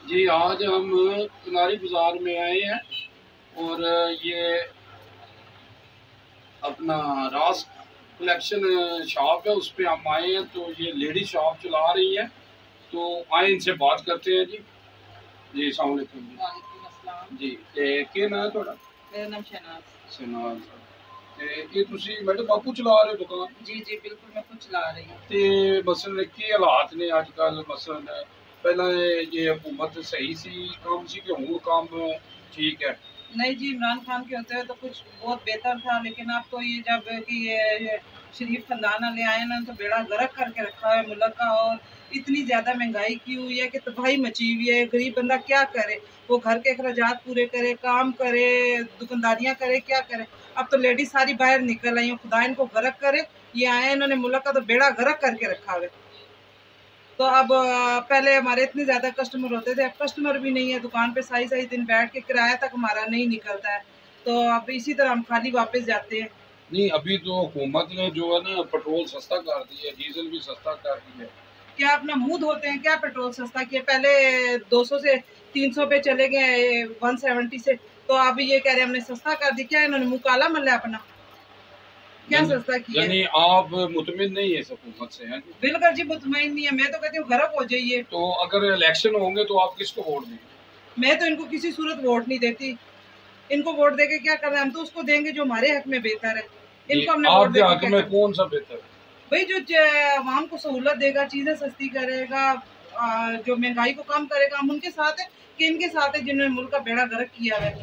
जी, आज हम कनारी बाज़ार में आए हैं और ये अपना रास कलेक्शन शॉप है, उस पे हम आए हैं। तो ये लेडी शॉप चला रही है, तो आए इनसे बात करते हैं। जी जी, अस्सलाम वालेकुम जी। वालेकुम अस्सलाम। जी, ते क्या नाम है थोड़ा? मेरा नाम शहनाज। शहनाज। ते ये तुसी मैडम आपू चला रहे हो दुकान? जी जी बिल्कुल, मैं खुद चला रही हूँ। ते मसलन की हालात ने अजकल मसलन पहला ये हुकूमत सही सी काम सी कि हुण काम ठीक है? नहीं जी, इमरान खान के होते हुए तो कुछ बहुत बेहतर था, लेकिन अब तो ये जब कि ये शरीफ खानदान वाले आए ना, तो बेड़ा गर्क करके रखा है मुल्क का। और इतनी ज़्यादा महंगाई की हुई है कि तबाही मची हुई है। गरीब बंदा क्या करे? वो घर के अखराजात पूरे करे, काम करे, दुकानदारियाँ करे, क्या करे? अब तो लेडीज सारी बाहर निकल आई हैं। खुदा इनको गर्क करे। ये आए, इन्होंने मुल्क का तो बेड़ा गर्क करके रखा है। तो अब पहले हमारे इतने ज़्यादा कस्टमर होते थे, अब कस्टमर भी नहीं है। दुकान पे सही दिन बैठ के किराया तक हमारा नहीं निकलता है। तो अब इसी तरह हम खाली वापस जाते हैं। नहीं, अभी तो हुकूमत ने जो है ना पेट्रोल सस्ता कर दिया है, डीजल भी सस्ता कर दिया है। क्या अपना मुँह धोते हैं? क्या पेट्रोल सस्ता किया? पहले 200 से 300 पे चले गए, 170 से। तो अब ये कह रहे हैं हमने सस्ता कर दिया। क्या इन्होंने मुँह काला मल है अपना? क्या सस्ता किया? यानी आप मुतमिन नहीं है इस हुकूमत से, हैं? बिल्कुल जी, मुतमईन नहीं है। मैं तो कहती हूँ गर्क हो जाइए। तो अगर इलेक्शन होंगे तो आप किसको वोट देंगे? मैं तो इनको किसी सूरत वोट नहीं देती। इनको वोट देके क्या करना है? हम तो उसको देंगे जो हमारे हक में बेहतर है। इनको हमने वोट आपके हक में कौन सा बेहतर है? भाई जो आवाम को सहूलत देगा, चीजें सस्ती करेगा, जो महंगाई को कम करेगा, हम उनके साथ है। कि इनके साथ है जिन्होंने मुल्क का बेड़ा गर्क किया है।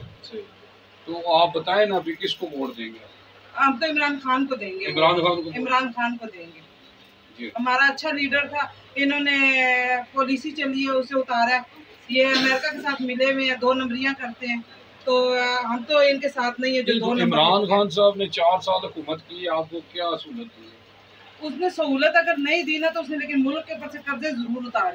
तो आप बताएं ना, अभी किसको वोट देंगे? हम तो इमरान खान को देंगे। इमरान खान को देंगे। हमारा अच्छा लीडर था। इन्होंने पॉलिसी चली है, उसे उतारा। ये अमेरिका के साथ मिले हुए हैं, 2 नंबरियां करते हैं। तो हम तो इनके साथ नहीं है जो 2 नंबर। इमरान खान साहब ने 4 साल हुकूमत की, आपको क्या सहूलत दी? उसने सहूलत अगर नहीं दी ना, तो उसने लेकिन मुल्क के ऊपर से कर्जे जरूर उतारे।